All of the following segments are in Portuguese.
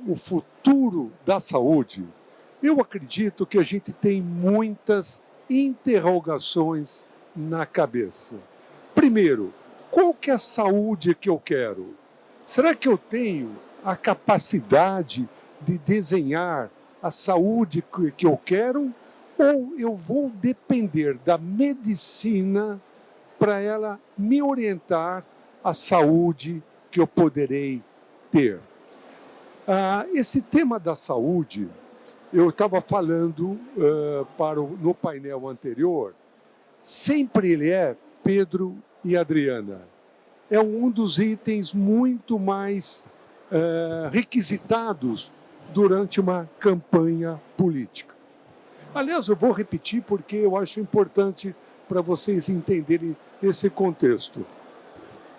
o futuro da saúde, eu acredito que a gente tem muitas interrogações na cabeça. Primeiro, qual que é a saúde que eu quero? Será que eu tenho a capacidade de desenhar a saúde que eu quero? Ou eu vou depender da medicina para ela me orientar a saúde que eu poderei ter? Esse tema da saúde, eu estava falando no painel anterior, sempre ele é, Pedro e Adriana, é um dos itens muito mais requisitados durante uma campanha política. Aliás, eu vou repetir porque eu acho importante para vocês entenderem esse contexto.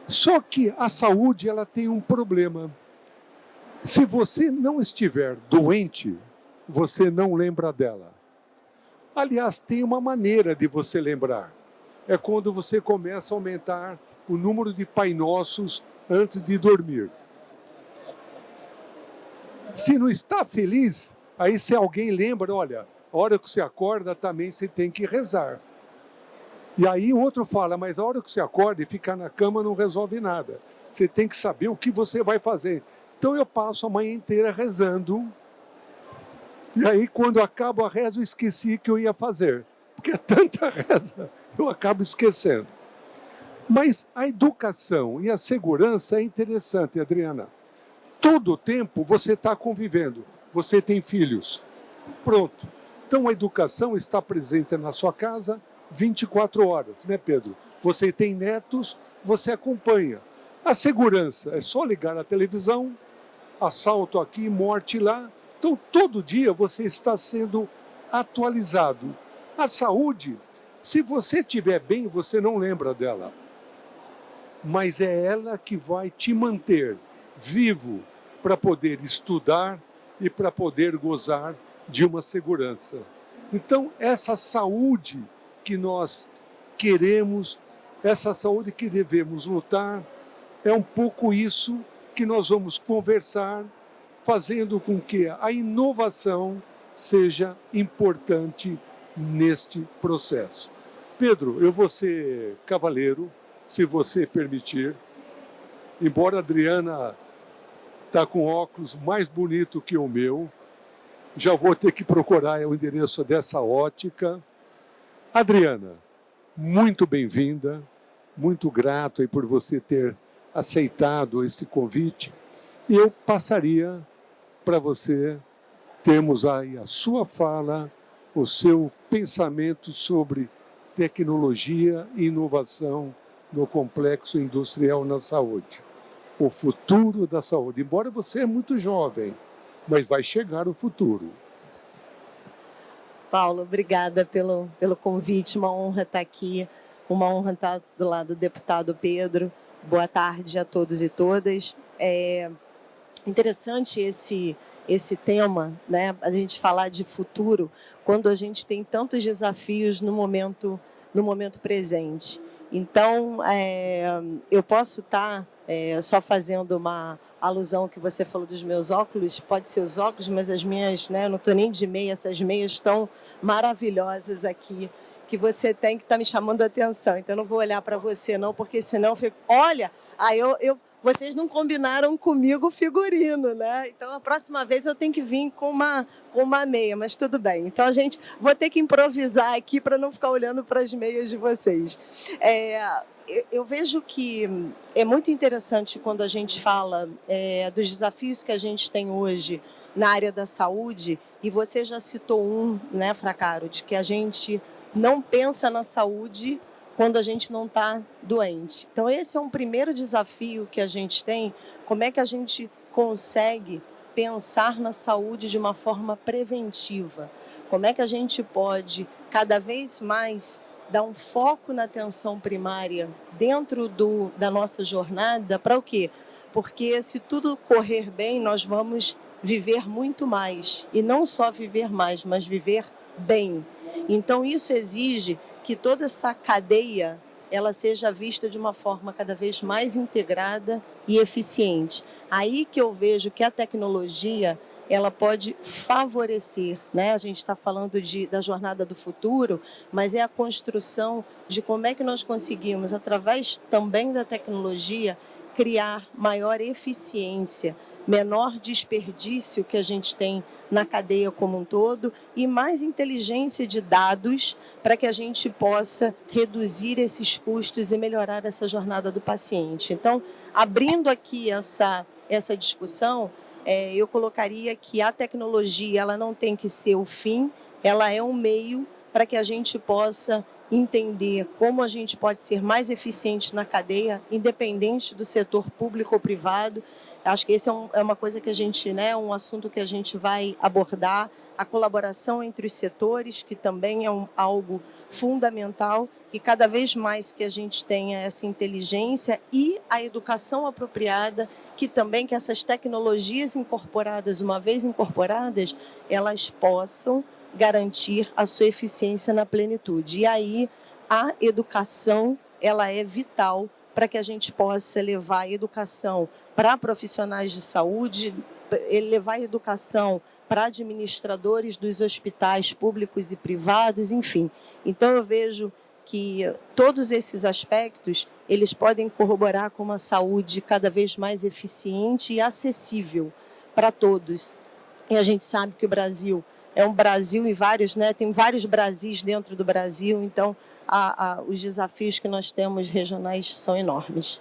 Só que a saúde ela tem um problema. Se você não estiver doente, você não lembra dela. Aliás, tem uma maneira de você lembrar. É quando você começa a aumentar o número de Pai Nossos antes de dormir. Se não está feliz, aí se alguém lembra, olha, a hora que você acorda também você tem que rezar. E aí o outro fala, mas a hora que você acorda e ficar na cama não resolve nada. Você tem que saber o que você vai fazer. Então eu passo a manhã inteira rezando. E aí quando acabo a reza eu esqueci que eu ia fazer. Porque é tanta reza, eu acabo esquecendo. Mas a educação e a segurança é interessante, Adriana. Todo o tempo você está convivendo. Você tem filhos. Pronto. Então a educação está presente na sua casa 24 horas, né, Pedro? Você tem netos, você acompanha. A segurança é só ligar a televisão, assalto aqui, morte lá. Então, todo dia você está sendo atualizado. A saúde, se você estiver bem, você não lembra dela. Mas é ela que vai te manter vivo para poder estudar e para poder gozar de uma segurança. Então, essa saúde que nós queremos, essa saúde que devemos lutar, é um pouco isso que nós vamos conversar, fazendo com que a inovação seja importante neste processo. Pedro, eu vou ser cavaleiro, se você permitir. Embora a Adriana está com óculos mais bonito que o meu, já vou ter que procurar o endereço dessa ótica. Adriana, muito bem-vinda, muito grato aí por você ter aceitado este convite. E eu passaria para você termos aí a sua fala, o seu pensamento sobre tecnologia e inovação no complexo industrial na saúde. O futuro da saúde. Embora você é muito jovem, mas vai chegar o futuro. Paulo, obrigada pelo convite, uma honra estar aqui, uma honra estar do lado do deputado Pedro. Boa tarde a todos e todas. É interessante esse tema, né? A gente falar de futuro, quando a gente tem tantos desafios no momento presente. Então, eu posso estar só fazendo uma alusão que você falou dos meus óculos, pode ser os óculos, mas as minhas, né, eu não estou nem de meia, essas meias estão maravilhosas aqui, que você tem que estar me chamando a atenção. Então, eu não vou olhar para você, não, porque senão eu fico... Olha, aí vocês não combinaram comigo o figurino, né? Então, a próxima vez eu tenho que vir com uma meia, mas tudo bem. Então, vou ter que improvisar aqui para não ficar olhando para as meias de vocês. Eu vejo que é muito interessante quando a gente fala dos desafios que a gente tem hoje na área da saúde, e você já citou um, né, Fracaro, de que a gente não pensa na saúde quando a gente não está doente. Então, esse é um primeiro desafio que a gente tem, como é que a gente consegue pensar na saúde de uma forma preventiva? Como é que a gente pode, cada vez mais, dar um foco na atenção primária dentro da nossa jornada, para o quê? Porque se tudo correr bem, nós vamos viver muito mais. E não só viver mais, mas viver bem. Então, isso exige que toda essa cadeia ela seja vista de uma forma cada vez mais integrada e eficiente. Aí que eu vejo que a tecnologia ela pode favorecer, né? A gente está falando da jornada do futuro, mas é a construção de como é que nós conseguimos, através também da tecnologia, criar maior eficiência, menor desperdício que a gente tem na cadeia como um todo e mais inteligência de dados para que a gente possa reduzir esses custos e melhorar essa jornada do paciente. Então, abrindo aqui essa discussão, eu colocaria que a tecnologia ela não tem que ser o fim, ela é um meio para que a gente possa entender como a gente pode ser mais eficiente na cadeia, independente do setor público ou privado. Acho que esse é uma coisa que a gente, né, um assunto que a gente vai abordar, a colaboração entre os setores, que também é algo fundamental, e cada vez mais que a gente tenha essa inteligência e a educação apropriada, que essas tecnologias incorporadas, uma vez incorporadas, elas possam garantir a sua eficiência na plenitude. E aí a educação ela é vital para que a gente possa levar a educação para profissionais de saúde, levar a educação para administradores dos hospitais públicos e privados, enfim. Então eu vejo que todos esses aspectos eles podem corroborar com uma saúde cada vez mais eficiente e acessível para todos. E a gente sabe que o Brasil é um Brasil em vários, né? Tem vários Brasis dentro do Brasil, então os desafios que nós temos regionais são enormes.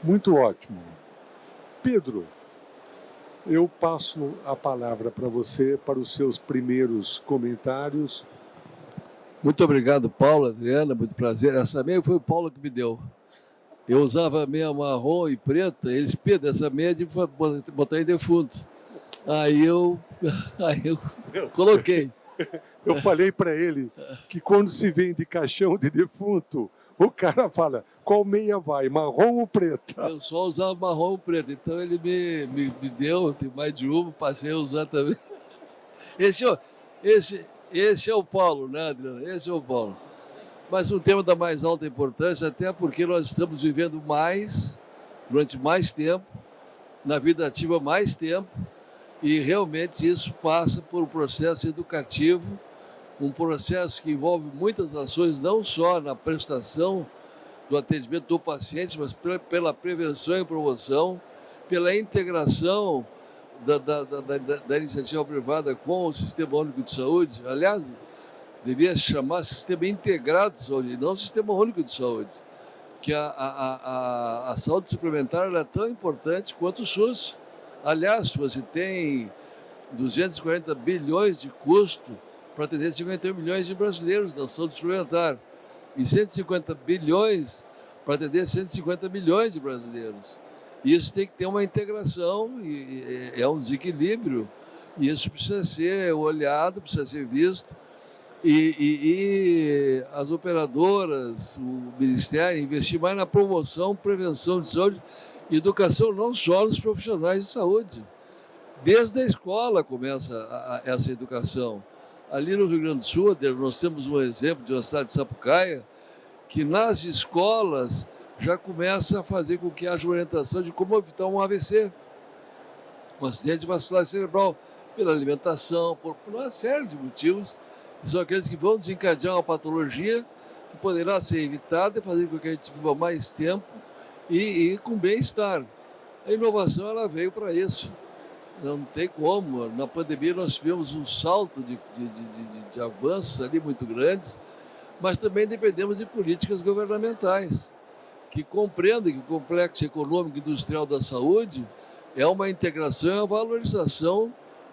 Muito ótimo. Pedro, eu passo a palavra para você, para os seus primeiros comentários. Muito obrigado, Paulo, Adriana, muito prazer. Essa meia foi o Paulo que me deu. Eu usava meia marrom e preta, eles pedem essa meia de botar em defunto. Aí eu coloquei. Eu falei para ele que quando se vende caixão de defunto, o cara fala, qual meia vai, marrom ou preta? Eu só usava marrom ou preta, então ele me deu, tem mais de uma, passei a usar também. Esse é o Paulo, né, Adriana? Esse é o Paulo. Mas um tema da mais alta importância, até porque nós estamos vivendo mais, durante mais tempo, na vida ativa mais tempo, e realmente isso passa por um processo educativo, um processo que envolve muitas ações, não só na prestação do atendimento do paciente, mas pela prevenção e promoção, pela integração da iniciativa privada com o Sistema Único de Saúde. Aliás, devia se chamar Sistema Integrado de Saúde, não Sistema Único de Saúde, que a saúde suplementar ela é tão importante quanto o SUS. Aliás, você tem 240 bilhões de custo para atender 51 milhões de brasileiros na saúde suplementar e 150 bilhões para atender 150 milhões de brasileiros. E isso tem que ter uma integração, e é um desequilíbrio, e isso precisa ser olhado, precisa ser visto, e as operadoras, o Ministério, investir mais na promoção, prevenção de saúde, educação não só nos profissionais de saúde. Desde a escola começa essa educação. Ali no Rio Grande do Sul, nós temos um exemplo de uma cidade de Sapucaia, que nas escolas já começa a fazer com que haja orientação de como evitar um AVC, um acidente vascular cerebral, pela alimentação, por uma série de motivos, que são aqueles que vão desencadear uma patologia que poderá ser evitada e fazer com que a gente viva mais tempo e com bem-estar. A inovação ela veio para isso. Não tem como. Na pandemia nós tivemos um salto de avanços ali muito grandes, mas também dependemos de políticas governamentais que compreendem que o complexo econômico e industrial da saúde é uma integração e uma valorização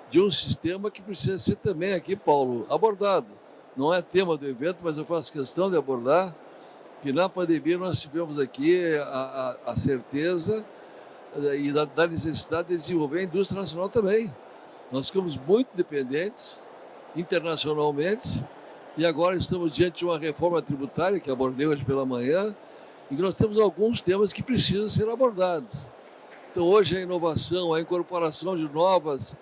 de um sistema que precisa ser também aqui, Paulo, abordado. Não é tema do evento, mas eu faço questão de abordar que na pandemia nós tivemos aqui a certeza e da necessidade de desenvolver a indústria nacional também. Nós ficamos muito dependentes internacionalmente e agora estamos diante de uma reforma tributária que abordei hoje pela manhã e que nós temos alguns temas que precisam ser abordados. Então hoje a inovação, a incorporação de novas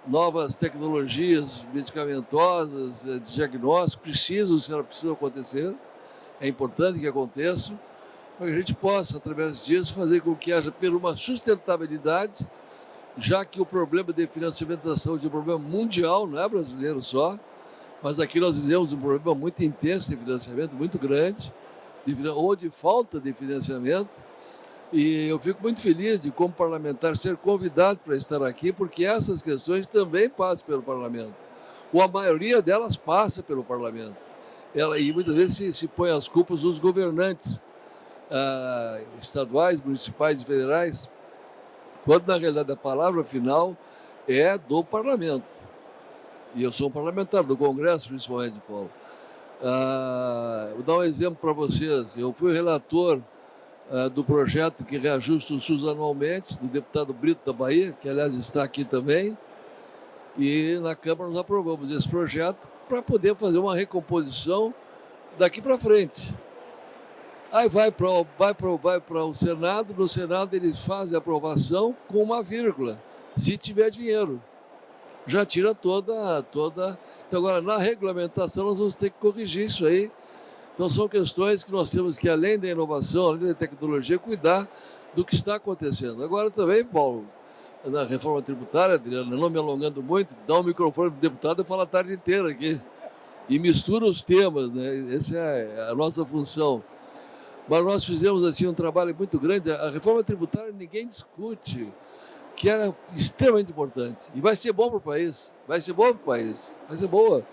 novas tecnologias medicamentosas, de diagnóstico, precisam acontecer, é importante que aconteçam, para que a gente possa, através disso, fazer com que haja uma sustentabilidade, já que o problema de financiamento da saúde é um problema mundial, não é brasileiro só, mas aqui nós vivemos um problema muito intenso de financiamento, muito grande, ou de falta de financiamento, e eu fico muito feliz de, como parlamentar, ser convidado para estar aqui, porque essas questões também passam pelo parlamento, ou a maioria delas passa pelo parlamento. E muitas vezes se põe as culpas dos governantes estaduais, municipais e federais, quando na realidade a palavra final é do parlamento. E eu sou um parlamentar do Congresso, principalmente, Paulo. Vou dar um exemplo para vocês. Eu fui relator do projeto que reajusta o SUS anualmente, do deputado Brito da Bahia, que aliás está aqui também, e na Câmara nós aprovamos esse projeto para poder fazer uma recomposição daqui para frente. Aí vai para o Senado, no Senado eles fazem a aprovação com uma vírgula, se tiver dinheiro. Já tira toda. Então, agora, na regulamentação, nós vamos ter que corrigir isso aí. Então, são questões que nós temos que, além da inovação, além da tecnologia, cuidar do que está acontecendo. Agora também, Paulo, na reforma tributária, Adriana, não me alongando muito, dá um microfone para o deputado e fala a tarde inteira aqui. E mistura os temas, né? Essa é a nossa função. Mas nós fizemos assim um trabalho muito grande. A reforma tributária ninguém discute, que era extremamente importante. E vai ser bom para o país. Vai ser boa.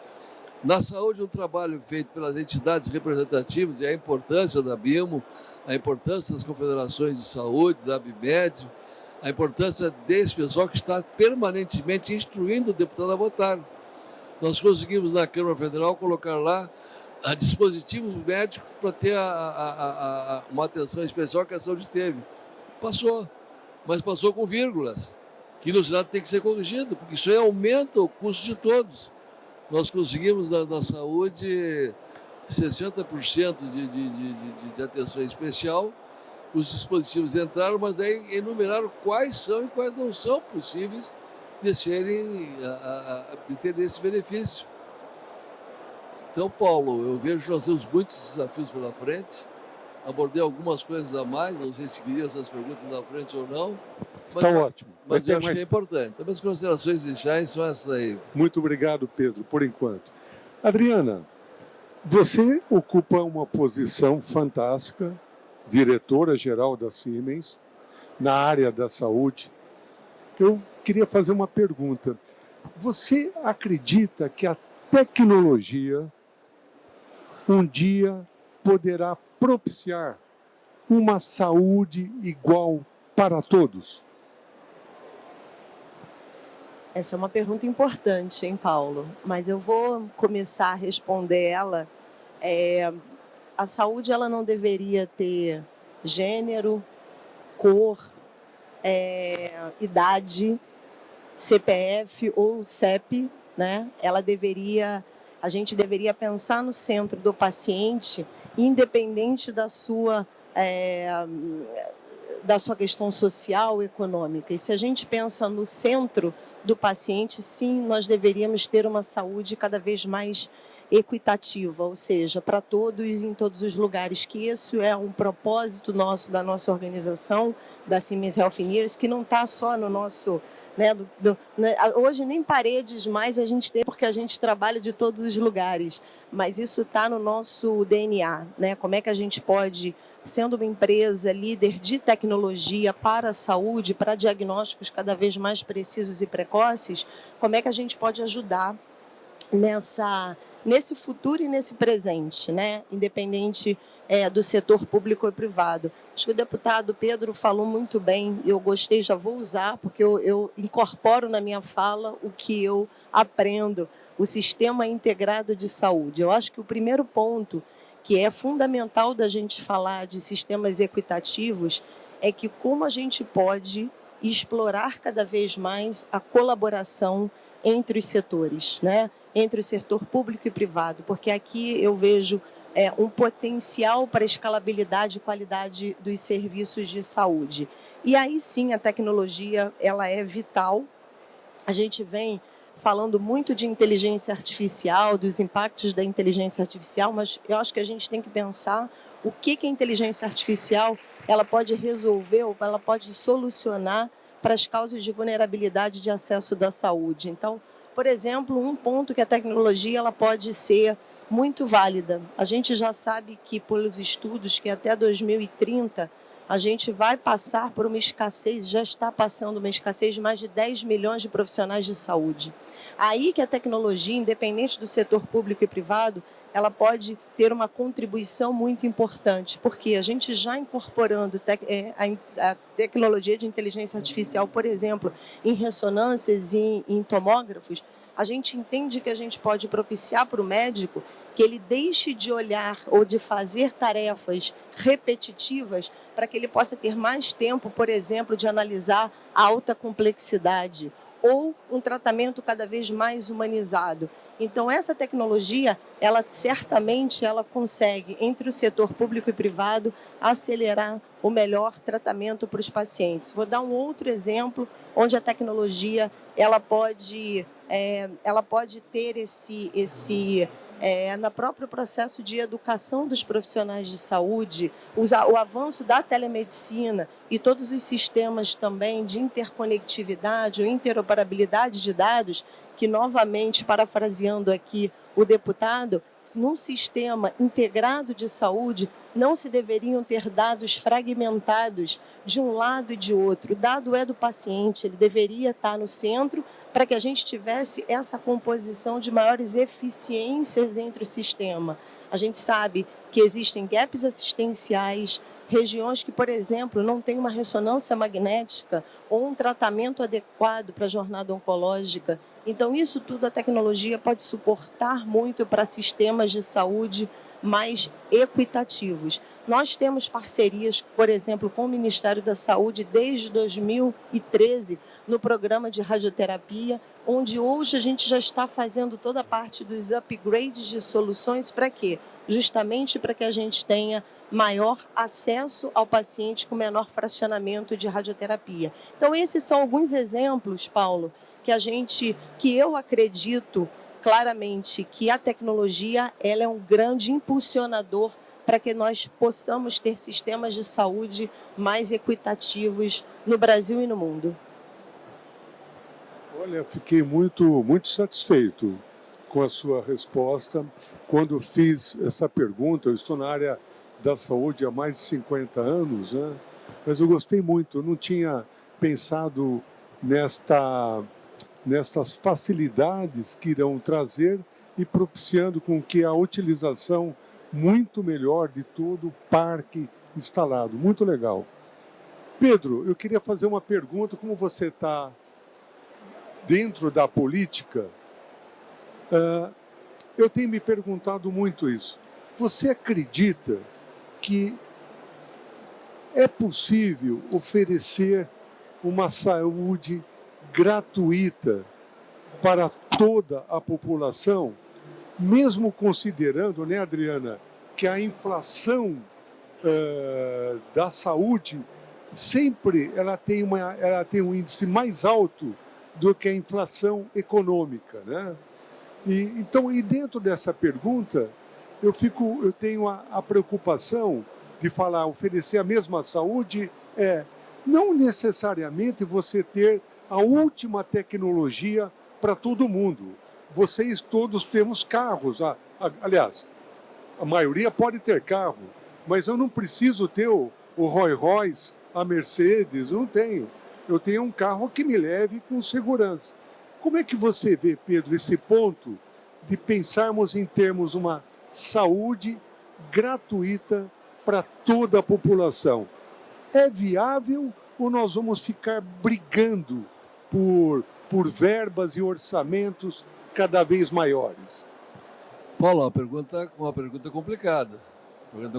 Na saúde, um trabalho feito pelas entidades representativas e a importância da BIMO, a importância das confederações de saúde, da ABMED, a importância desse pessoal que está permanentemente instruindo o deputado a votar. Nós conseguimos na Câmara Federal colocar lá a dispositivos médicos para ter uma atenção especial que a saúde teve. Passou, mas passou com vírgulas, que no Senado tem que ser corrigido, porque isso aí aumenta o custo de todos. Nós conseguimos na saúde 60% de atenção especial, os dispositivos entraram, mas daí enumeraram quais são e quais não são possíveis de ter esse benefício. Então, Paulo, eu vejo que nós temos muitos desafios pela frente. Abordei algumas coisas a mais, não sei se queria essas perguntas na frente ou não. Está ótimo. Mas eu acho que é importante. As considerações iniciais são essas aí. Muito obrigado, Pedro, por enquanto. Adriana, você ocupa uma posição fantástica, diretora-geral da Siemens, na área da saúde. Eu queria fazer uma pergunta. Você acredita que a tecnologia um dia poderá propiciar uma saúde igual para todos? Essa é uma pergunta importante, hein, Paulo? Mas eu vou começar a responder ela. A saúde ela não deveria ter gênero, cor, idade, CPF ou CEP, né? A gente deveria pensar no centro do paciente, independente da sua questão social, econômica. E se a gente pensa no centro do paciente, sim, nós deveríamos ter uma saúde cada vez mais equitativa, ou seja, para todos em todos os lugares, que isso é um propósito nosso, da nossa organização, da Siemens Healthineers, que não está só no nosso... hoje nem paredes mais a gente tem, porque a gente trabalha de todos os lugares, mas isso está no nosso DNA, né? Como é que a gente pode, sendo uma empresa líder de tecnologia para a saúde, para diagnósticos cada vez mais precisos e precoces, como é que a gente pode ajudar nesse futuro e nesse presente, né? Independente do setor público e privado. Acho que o deputado Pedro falou muito bem, eu gostei, já vou usar, porque eu incorporo na minha fala o que eu aprendo, o Sistema Integrado de Saúde. Eu acho que o primeiro ponto, que é fundamental da gente falar de sistemas equitativos, é que como a gente pode explorar cada vez mais a colaboração entre os setores, né? Entre o setor público e privado, porque aqui eu vejo um potencial para escalabilidade e qualidade dos serviços de saúde. E aí sim a tecnologia ela é vital A gente vem falando muito de inteligência artificial, dos impactos da inteligência artificial, mas eu acho que a gente tem que pensar o que a inteligência artificial ela pode resolver ou ela pode solucionar para as causas de vulnerabilidade de acesso da saúde. Então, por exemplo, um ponto que a tecnologia ela pode ser muito válida. A gente já sabe que, pelos estudos, que até 2030 a gente vai passar por uma escassez, já está passando uma escassez de mais de 10 milhões de profissionais de saúde. Aí que a tecnologia, independente do setor público e privado, ela pode ter uma contribuição muito importante, porque a gente já incorporando a tecnologia de inteligência artificial, por exemplo, em ressonâncias e em tomógrafos, a gente entende que a gente pode propiciar para o médico que ele deixe de olhar ou de fazer tarefas repetitivas para que ele possa ter mais tempo, por exemplo, de analisar a alta complexidade ou um tratamento cada vez mais humanizado. Então, essa tecnologia, ela certamente ela consegue, entre o setor público e privado, acelerar o melhor tratamento para os pacientes. Vou dar um outro exemplo onde a tecnologia ela pode ter no próprio processo de educação dos profissionais de saúde, o avanço da telemedicina e todos os sistemas também de interconectividade ou interoperabilidade de dados, que novamente, parafraseando aqui o deputado, num sistema integrado de saúde, não se deveriam ter dados fragmentados de um lado e de outro. O dado é do paciente, ele deveria estar no centro para que a gente tivesse essa composição de maiores eficiências entre o sistema. A gente sabe que existem gaps assistenciais, regiões que, por exemplo, não têm uma ressonância magnética ou um tratamento adequado para a jornada oncológica. Então, isso tudo a tecnologia pode suportar muito para sistemas de saúde mais equitativos. Nós temos parcerias, por exemplo, com o Ministério da Saúde desde 2013, no programa de radioterapia, onde hoje a gente já está fazendo toda a parte dos upgrades de soluções para quê? Justamente para que a gente tenha maior acesso ao paciente com menor fracionamento de radioterapia. Então, esses são alguns exemplos, Paulo, que eu acredito claramente que a tecnologia ela é um grande impulsionador para que nós possamos ter sistemas de saúde mais equitativos no Brasil e no mundo. Olha, fiquei muito satisfeito com a sua resposta. Quando fiz essa pergunta, eu estou na área da saúde há mais de 50 anos, né? Mas eu gostei muito, eu não tinha pensado nestas facilidades que irão trazer e propiciando com que a utilização muito melhor de todo o parque instalado. Muito legal. Pedro, eu queria fazer uma pergunta, como você está dentro da política, eu tenho me perguntado muito isso. Você acredita que é possível oferecer uma saúde gratuita para toda a população, mesmo considerando, né, Adriana, que a inflação da saúde sempre ela tem um índice mais alto do que a inflação econômica, né? E dentro dessa pergunta, eu tenho a preocupação de falar, oferecer a mesma saúde não necessariamente você ter a última tecnologia para todo mundo. Vocês todos temos carros, aliás, a maioria pode ter carro, mas eu não preciso ter o Rolls Royce, a Mercedes, eu não tenho. Eu tenho um carro que me leve com segurança. Como é que você vê, Pedro, esse ponto de pensarmos em termos uma saúde gratuita para toda a população? É viável ou nós vamos ficar brigando por verbas e orçamentos cada vez maiores? Paulo, uma pergunta complicada. Mas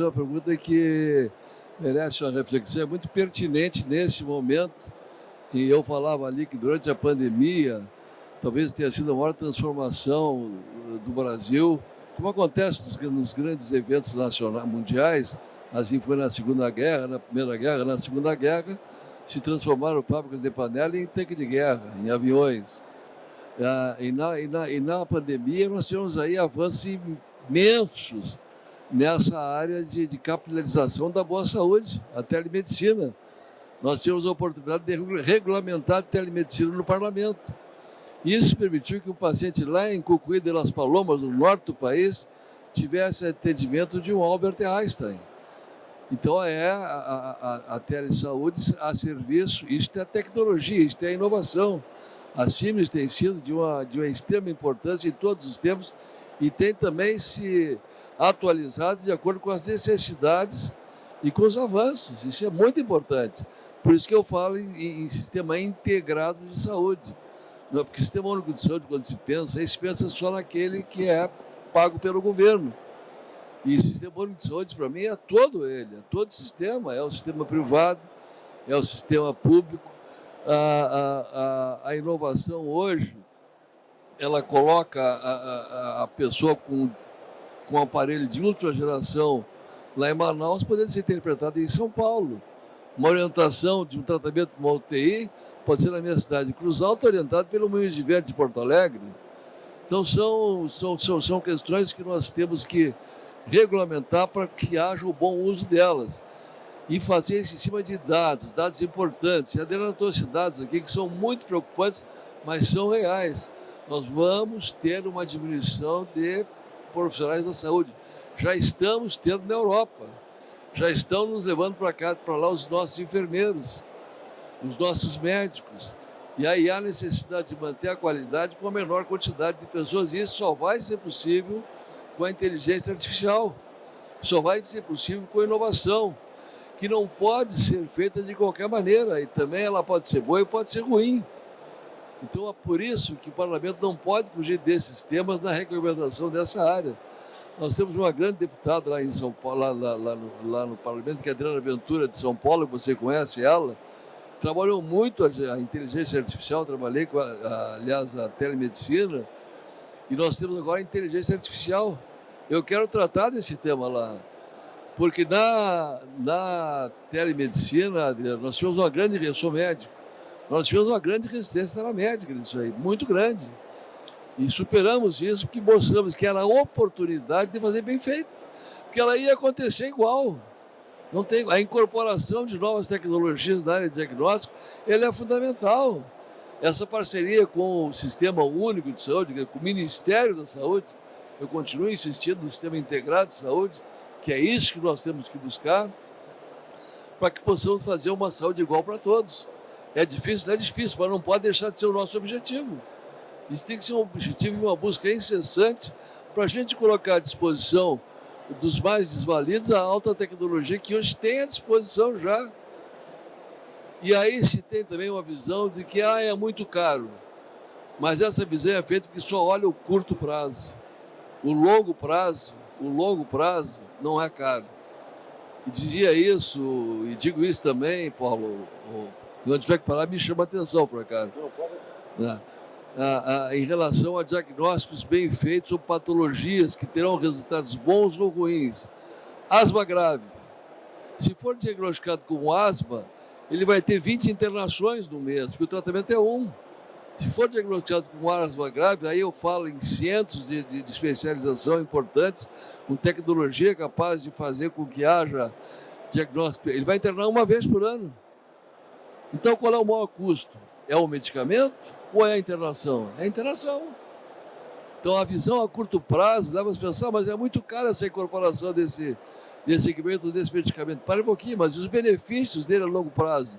é uma pergunta que merece uma reflexão, é muito pertinente nesse momento. E eu falava ali que durante a pandemia, talvez tenha sido a maior transformação do Brasil, como acontece nos grandes eventos nacionais, mundiais, assim foi na Segunda Guerra, na Primeira Guerra, na Segunda Guerra, se transformaram fábricas de panela em tanque de guerra, em aviões. E na pandemia nós tivemos aí avanços imensos nessa área de capitalização da boa saúde, a telemedicina. Nós tivemos a oportunidade de regulamentar a telemedicina no parlamento. Isso permitiu que o paciente lá em Cucuí de Las Palomas, no norte do país, tivesse atendimento de um Albert Einstein. Então, a telesaúde a serviço, isso é tecnologia, isso é inovação. A Siemens tem sido de uma extrema importância em todos os tempos e tem também se atualizado de acordo com as necessidades e com os avanços. Isso é muito importante. Por isso que eu falo em sistema integrado de saúde. Não, porque sistema único de saúde, quando se pensa só naquele que é pago pelo governo. E sistema único de saúde, para mim, é todo ele, é todo sistema, é o sistema privado, é o sistema público. A inovação hoje, ela coloca a pessoa com um aparelho de ultrageração lá em Manaus, podendo ser interpretada em São Paulo. Uma orientação de um tratamento de uma UTI pode ser na minha cidade de Cruz Alta, orientado pelo Moinhos de Vento de Porto Alegre. Então, são questões que nós temos que regulamentar para que haja o bom uso delas. E fazer isso em cima de dados importantes. E a Adriana trouxe dados aqui que são muito preocupantes, mas são reais. Nós vamos ter uma diminuição de profissionais da saúde. Já estamos tendo na Europa. Já estão nos levando para lá os nossos enfermeiros, os nossos médicos. E aí há necessidade de manter a qualidade com a menor quantidade de pessoas. E isso só vai ser possível com a inteligência artificial. Só vai ser possível com a inovação, que não pode ser feita de qualquer maneira. E também ela pode ser boa e pode ser ruim. Então é por isso que o parlamento não pode fugir desses temas na regulamentação dessa área. Nós temos uma grande deputada lá em São Paulo, lá no parlamento, que é a Adriana Ventura, de São Paulo, que você conhece ela. Trabalhou muito a inteligência artificial, trabalhei com, aliás, a telemedicina, e nós temos agora a inteligência artificial. Eu quero tratar desse tema lá, porque na telemedicina, nós tivemos uma grande, eu sou médico, nós tivemos uma grande resistência na médica nisso aí, muito grande. E superamos isso porque mostramos que era a oportunidade de fazer bem feito, porque ela ia acontecer igual. Não tem, a incorporação de novas tecnologias na área de diagnóstico, ele é fundamental. Essa parceria com o Sistema Único de Saúde, com o Ministério da Saúde, eu continuo insistindo no Sistema Integrado de Saúde, que é isso que nós temos que buscar, para que possamos fazer uma saúde igual para todos. É difícil, mas não pode deixar de ser o nosso objetivo. Isso tem que ser um objetivo e uma busca incessante para a gente colocar à disposição dos mais desvalidos a alta tecnologia que hoje tem à disposição já. E aí se tem também uma visão de que é muito caro, mas essa visão é feita porque só olha o curto prazo. O longo prazo não é caro. E dizia isso, e digo isso também, Paulo, quando tiver que parar, me chama a atenção, Francaro. Em relação a diagnósticos bem feitos ou patologias que terão resultados bons ou ruins. Asma grave. Se for diagnosticado com asma, ele vai ter 20 internações no mês, porque o tratamento é um. Se for diagnosticado com asma grave, aí eu falo em centros de especialização importantes, com tecnologia capaz de fazer com que haja diagnóstico. Ele vai internar uma vez por ano. Então, qual é o maior custo? É o medicamento ou é a internação? É a internação. Então, a visão a curto prazo leva a pensar, mas é muito caro essa incorporação desse equipamento, desse medicamento. Para um pouquinho, mas os benefícios dele a longo prazo?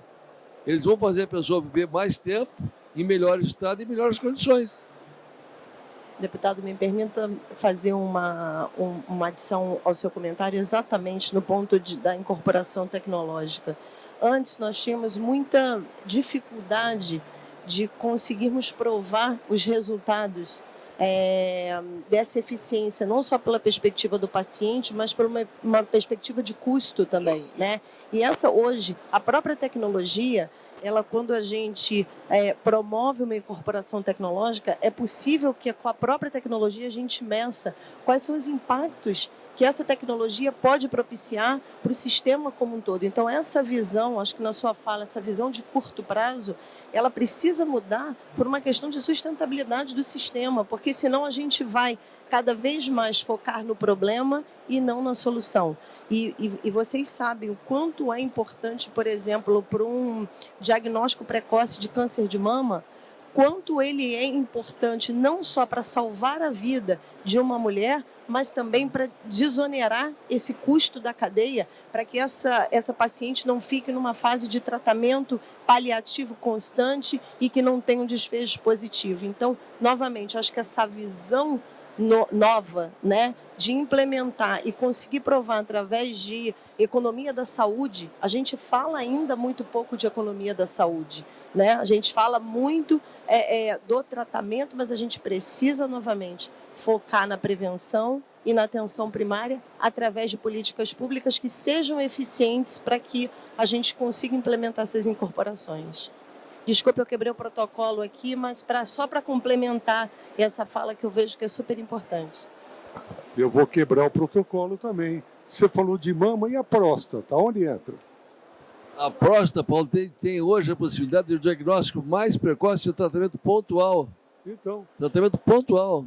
Eles vão fazer a pessoa viver mais tempo, em melhor estado e em melhores condições. Deputado, me permita fazer uma adição ao seu comentário exatamente no ponto da incorporação tecnológica. Antes, nós tínhamos muita dificuldade de conseguirmos provar os resultados dessa eficiência, não só pela perspectiva do paciente, mas por uma perspectiva de custo também, né? E essa, hoje, a própria tecnologia, ela, quando a gente promove uma incorporação tecnológica, é possível que com a própria tecnologia a gente meça quais são os impactos que essa tecnologia pode propiciar para o sistema como um todo. Então, essa visão, acho que na sua fala, essa visão de curto prazo, ela precisa mudar por uma questão de sustentabilidade do sistema, porque senão a gente vai cada vez mais focar no problema e não na solução. E vocês sabem o quanto é importante, por exemplo, para um diagnóstico precoce de câncer de mama, quanto ele é importante não só para salvar a vida de uma mulher, mas também para desonerar esse custo da cadeia, para que essa paciente não fique numa fase de tratamento paliativo constante e que não tenha um desfecho positivo. Então, novamente, acho que essa visão nova, né, de implementar e conseguir provar através de economia da saúde, a gente fala ainda muito pouco de economia da saúde, né? A gente fala muito do tratamento, mas a gente precisa novamente focar na prevenção e na atenção primária através de políticas públicas que sejam eficientes para que a gente consiga implementar essas incorporações. Desculpe, eu quebrei o protocolo aqui, mas só para complementar essa fala que eu vejo que é super importante. Eu vou quebrar o protocolo também. Você falou de mama e a próstata, onde entra? A próstata, Paulo, tem hoje a possibilidade de um diagnóstico mais precoce e um tratamento pontual. Então. Tratamento pontual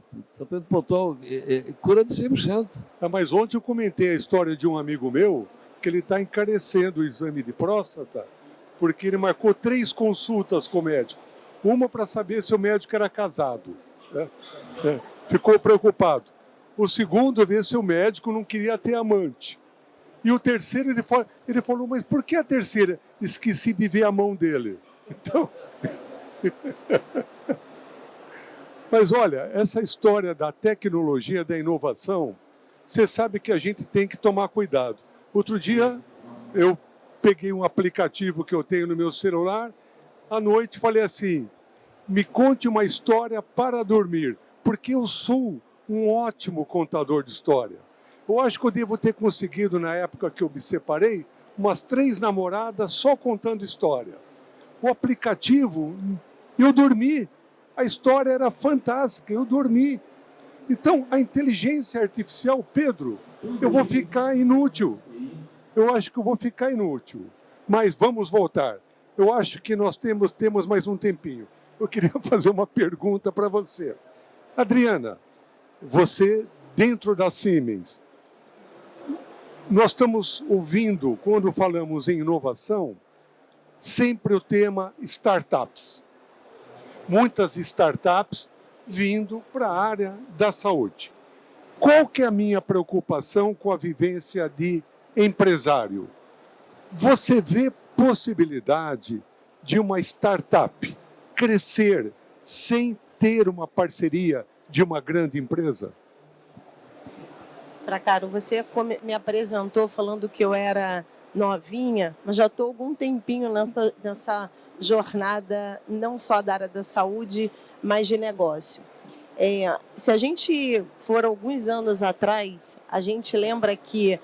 cura de 100%. Mas ontem eu comentei a história de um amigo meu que ele está encarecendo o exame de próstata porque ele marcou 3 consultas com o médico. Uma para saber se o médico era casado. Né? Ficou preocupado. O segundo, ver se o médico não queria ter amante. E o terceiro, ele falou, mas por que a terceira? Esqueci de ver a mão dele. Então... Mas olha, essa história da tecnologia, da inovação, você sabe que a gente tem que tomar cuidado. Outro dia, eu peguei um aplicativo que eu tenho no meu celular, à noite falei assim, me conte uma história para dormir, porque eu sou um ótimo contador de história. Eu acho que eu devo ter conseguido, na época que eu me separei, umas 3 namoradas só contando história. O aplicativo, eu dormi. A história era fantástica, eu dormi. Então, a inteligência artificial, Pedro, eu vou ficar inútil. Eu acho que eu vou ficar inútil. Mas vamos voltar. Eu acho que nós temos mais um tempinho. Eu queria fazer uma pergunta para você. Adriana, você dentro da Siemens, nós estamos ouvindo, quando falamos em inovação, sempre o tema startups. Muitas startups vindo para a área da saúde. Qual que é a minha preocupação com a vivência de empresário? Você vê possibilidade de uma startup crescer sem ter uma parceria de uma grande empresa? Fracaro, você me apresentou falando que eu era novinha, mas já estou algum tempinho nessa jornada, não só da área da saúde, mas de negócio. Se a gente for alguns anos atrás, a gente lembra que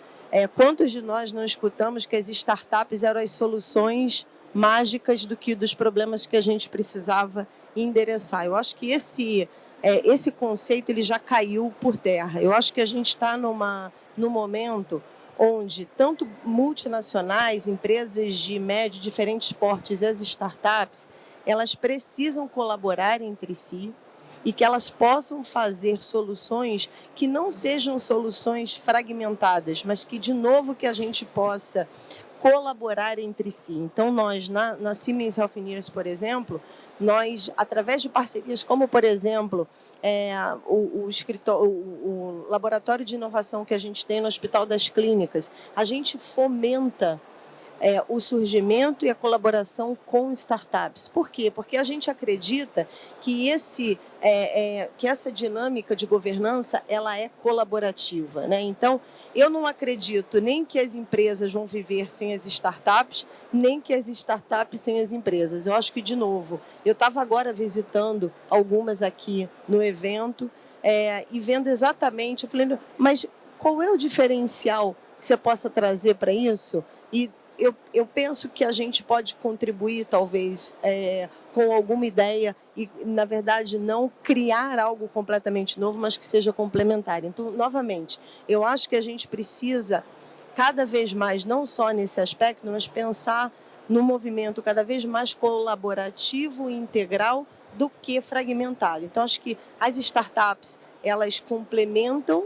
quantos de nós não escutamos que as startups eram as soluções mágicas dos problemas que a gente precisava endereçar. Eu acho que esse conceito ele já caiu por terra. Eu acho que a gente está num momento onde tanto multinacionais, empresas de médio, diferentes portes, as startups, elas precisam colaborar entre si e que elas possam fazer soluções que não sejam soluções fragmentadas, mas que, de novo, que a gente possa colaborar entre si. Então, nós, na Siemens Healthineers, por exemplo, nós, através de parcerias como, por exemplo, o laboratório de inovação que a gente tem no Hospital das Clínicas, a gente fomenta o surgimento e a colaboração com startups. Por quê? Porque a gente acredita que essa dinâmica de governança ela é colaborativa, né? Então, eu não acredito nem que as empresas vão viver sem as startups, nem que as startups sem as empresas. Eu acho que, de novo, eu estava agora visitando algumas aqui no evento e vendo exatamente, eu falei, mas qual é o diferencial que você possa trazer para isso? E eu penso que a gente pode contribuir, talvez, com alguma ideia e, na verdade, não criar algo completamente novo, mas que seja complementar. Então, novamente, eu acho que a gente precisa, cada vez mais, não só nesse aspecto, mas pensar no movimento cada vez mais colaborativo e integral do que fragmentado. Então, acho que as startups, elas complementam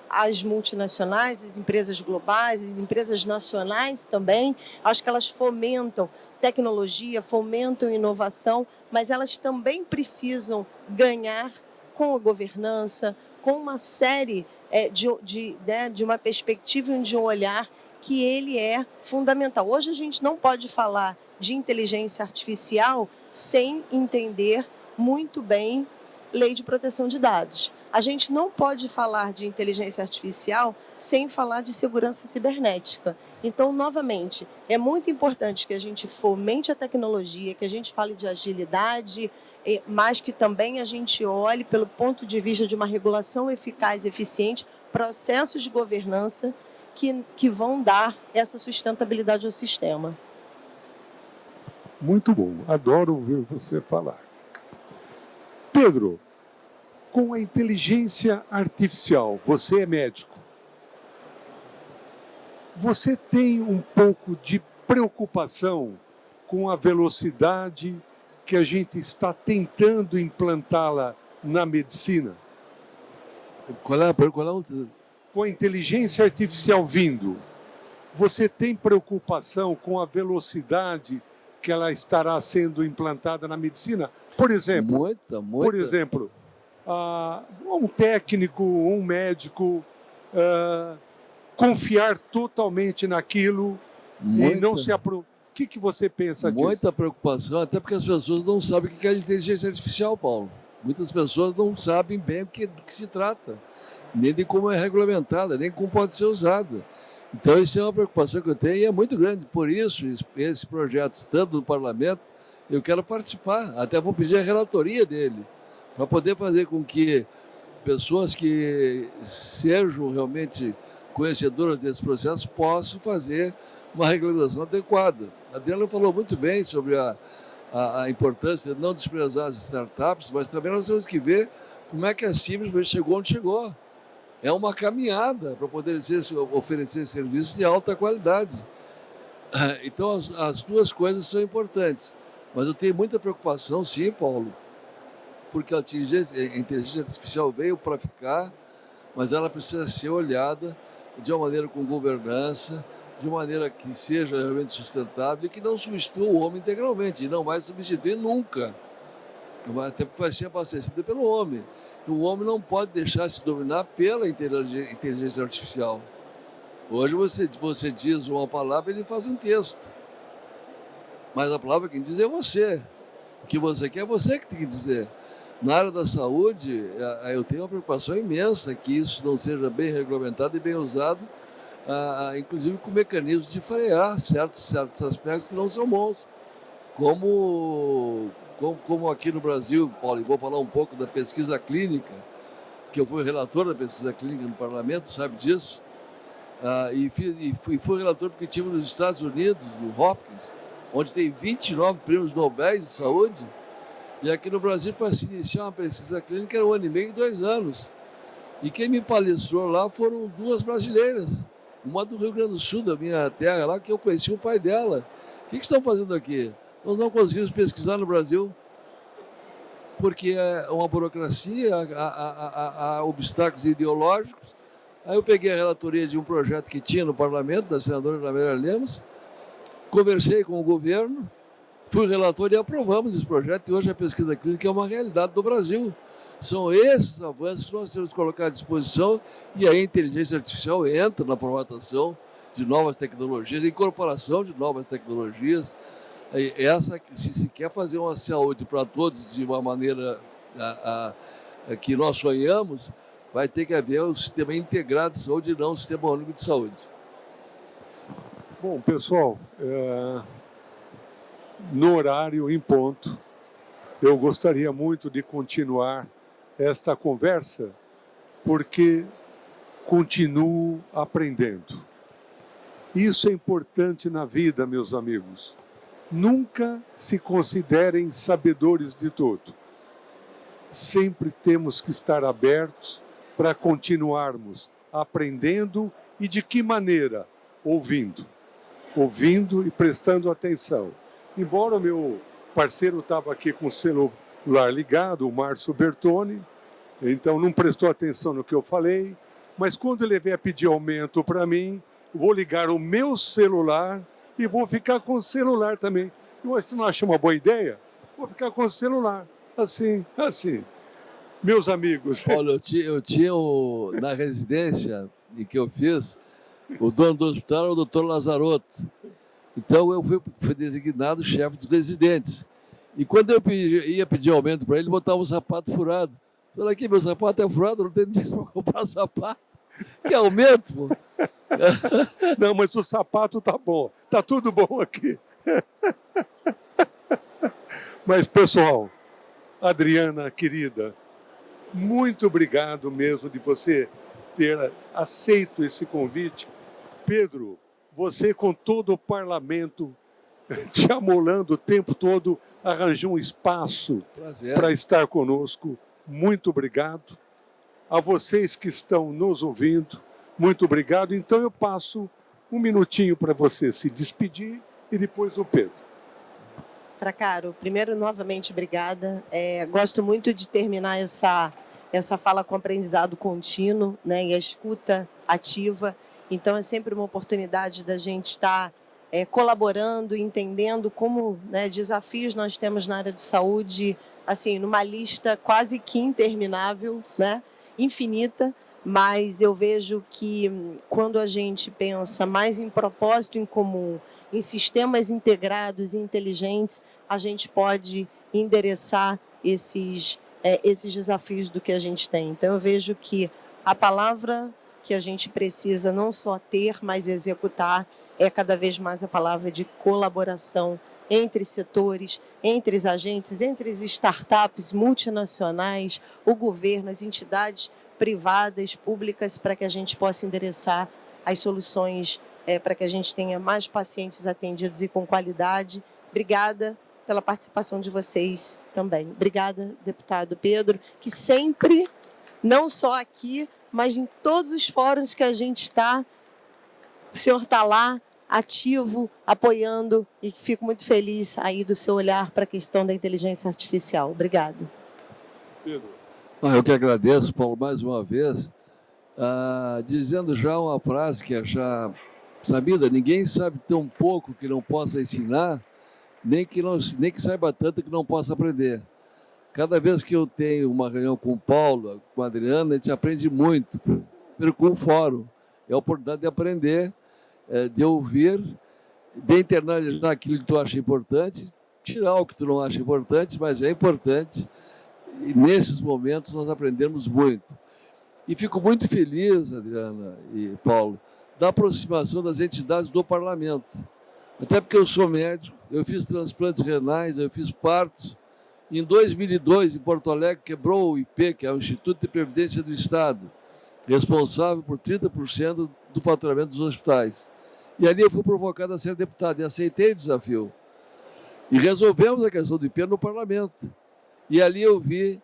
as multinacionais, as empresas globais, as empresas nacionais também. Acho que elas fomentam tecnologia, fomentam inovação, mas elas também precisam ganhar com a governança, com uma série de uma perspectiva e de um olhar que ele é fundamental. Hoje a gente não pode falar de inteligência artificial sem entender muito bem lei de proteção de dados. A gente não pode falar de inteligência artificial sem falar de segurança cibernética. Então, novamente, é muito importante que a gente fomente a tecnologia, que a gente fale de agilidade, mas que também a gente olhe pelo ponto de vista de uma regulação eficaz e eficiente, processos de governança que vão dar essa sustentabilidade ao sistema. Muito bom, adoro ouvir você falar. Pedro, com a inteligência artificial, você é médico, você tem um pouco de preocupação com a velocidade que a gente está tentando implantá-la na medicina? Qual é outra? Com a inteligência artificial vindo, você tem preocupação com a velocidade que ela estará sendo implantada na medicina? Por exemplo, muita. Por exemplo, um técnico, um médico, confiar totalmente naquilo e não se O que você pensa disso? Muita preocupação, até porque as pessoas não sabem o que é inteligência artificial, Paulo. Muitas pessoas não sabem bem do que se trata, nem de como é regulamentada, nem como pode ser usada. Então, isso é uma preocupação que eu tenho e é muito grande. Por isso, esse projeto, estando no parlamento, eu quero participar. Até vou pedir a relatoria dele, para poder fazer com que pessoas que sejam realmente conhecedoras desse processo possam fazer uma regulamentação adequada. A Adriana falou muito bem sobre a importância de não desprezar as startups, mas também nós temos que ver como é que a Siemens chegou onde chegou. É uma caminhada para poder oferecer serviços de alta qualidade. Então, as duas coisas são importantes. Mas eu tenho muita preocupação, sim, Paulo, porque a inteligência artificial veio para ficar, mas ela precisa ser olhada de uma maneira com governança, de uma maneira que seja realmente sustentável e que não substitua o homem integralmente, e não vai substituir nunca. Até porque vai ser abastecida pelo homem. Então, o homem não pode deixar se dominar pela inteligência artificial. Hoje você diz uma palavra e ele faz um texto. Mas a palavra quem diz é você. O que você quer é você que tem que dizer. Na área da saúde, eu tenho uma preocupação imensa que isso não seja bem regulamentado e bem usado, inclusive com mecanismos de frear certos aspectos que não são bons. Como aqui no Brasil, Paulo, e vou falar um pouco da pesquisa clínica, que eu fui relator da pesquisa clínica no parlamento, sabe disso, e fui relator porque tive nos Estados Unidos, no Hopkins, onde tem 29 prêmios Nobel de saúde, e aqui no Brasil, para se iniciar uma pesquisa clínica, era 1 ano e meio e 2 anos. E quem me palestrou lá foram 2 brasileiras, uma do Rio Grande do Sul, da minha terra lá, que eu conheci o pai dela. O que estão fazendo aqui? Nós não conseguimos pesquisar no Brasil, porque é uma burocracia, há obstáculos ideológicos. Aí eu peguei a relatoria de um projeto que tinha no parlamento, da senadora Ana Lemos, conversei com o governo, fui relator e aprovamos esse projeto, e hoje a pesquisa clínica é uma realidade do Brasil. São esses avanços que nós temos que colocar à disposição, e aí a inteligência artificial entra na formatação de novas tecnologias, incorporação de novas tecnologias. Se quer fazer uma saúde para todos de uma maneira que nós sonhamos, vai ter que haver um sistema integrado de saúde e não um sistema único de saúde. Bom, pessoal, no horário em ponto, eu gostaria muito de continuar esta conversa, porque continuo aprendendo. Isso é importante na vida, meus amigos. Nunca se considerem sabedores de tudo. Sempre temos que estar abertos para continuarmos aprendendo e de que maneira? Ouvindo e prestando atenção. Embora o meu parceiro estava aqui com o celular ligado, o Márcio Bertoni, então não prestou atenção no que eu falei, mas quando ele vier pedir aumento para mim, vou ligar o meu celular e vou ficar com o celular também. Você não acha uma boa ideia? Vou ficar com o celular, assim. Meus amigos... Olha, eu tinha na residência em que eu fiz, o dono do hospital era o doutor Lazarotto. Então eu fui designado chefe dos residentes. E quando eu ia pedir aumento para ele botava um sapato furado. Eu falei, aqui, meu sapato é furado, não tenho dinheiro para comprar sapato. Que aumento, pô? Não, mas o sapato tá bom. Tá tudo bom aqui. Mas, pessoal, Adriana, querida, muito obrigado mesmo de você ter aceito esse convite. Pedro, você com todo o parlamento te amolando o tempo todo, arranjou um espaço para estar conosco. Muito obrigado. A vocês que estão nos ouvindo, muito obrigado. Então eu passo um minutinho para você se despedir e depois o Pedro. Fracaro, primeiro, novamente, obrigada. Gosto muito de terminar essa fala com aprendizado contínuo, né, e a escuta ativa. Então, é sempre uma oportunidade da gente estar colaborando, entendendo como, né, desafios nós temos na área de saúde, assim, numa lista quase que interminável, né, infinita, mas eu vejo que quando a gente pensa mais em propósito em comum, em sistemas integrados e inteligentes, a gente pode endereçar esses desafios do que a gente tem. Então, eu vejo que a palavra que a gente precisa não só ter, mas executar, é cada vez mais a palavra de colaboração entre setores, entre os agentes, entre as startups multinacionais, o governo, as entidades privadas, públicas, para que a gente possa endereçar as soluções, para que a gente tenha mais pacientes atendidos e com qualidade. Obrigada pela participação de vocês também. Obrigada, deputado Pedro, que sempre, não só aqui, mas em todos os fóruns que a gente está, o senhor está lá, ativo, apoiando, e fico muito feliz aí do seu olhar para a questão da inteligência artificial. Obrigada. Pedro. Eu que agradeço, Paulo, mais uma vez, dizendo já uma frase que é já sabida: ninguém sabe tão pouco que não possa ensinar, nem que saiba tanto que não possa aprender. Cada vez que eu tenho uma reunião com o Paulo, com a Adriana, a gente aprende muito. Primeiro, com o fórum, é a oportunidade de aprender, de ouvir, de internalizar aquilo que tu acha importante, tirar o que tu não acha importante, mas é importante. E nesses momentos nós aprendemos muito. E fico muito feliz, Adriana e Paulo, da aproximação das entidades do parlamento. Até porque eu sou médico, eu fiz transplantes renais, eu fiz partos. Em 2002, em Porto Alegre, quebrou o IP, que é o Instituto de Previdência do Estado, responsável por 30% do faturamento dos hospitais. E ali eu fui provocado a ser deputado e aceitei o desafio. E resolvemos a questão do IP no parlamento. E ali eu vi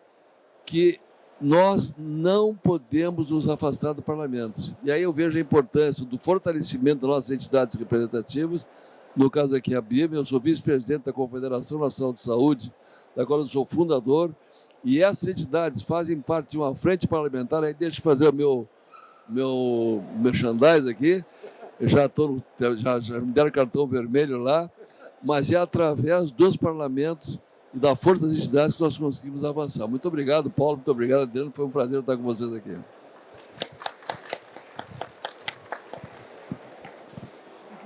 que nós não podemos nos afastar do parlamento. E aí eu vejo a importância do fortalecimento das nossas entidades representativas. No caso aqui a BIM, eu sou vice-presidente da Confederação Nacional de Saúde, da qual eu sou fundador, e essas entidades fazem parte de uma frente parlamentar. Aí deixa eu fazer o meu merchandise aqui, eu já me deram cartão vermelho lá, mas é através dos parlamentos e da força das entidades que nós conseguimos avançar. Muito obrigado, Paulo, muito obrigado, Adriano, foi um prazer estar com vocês aqui.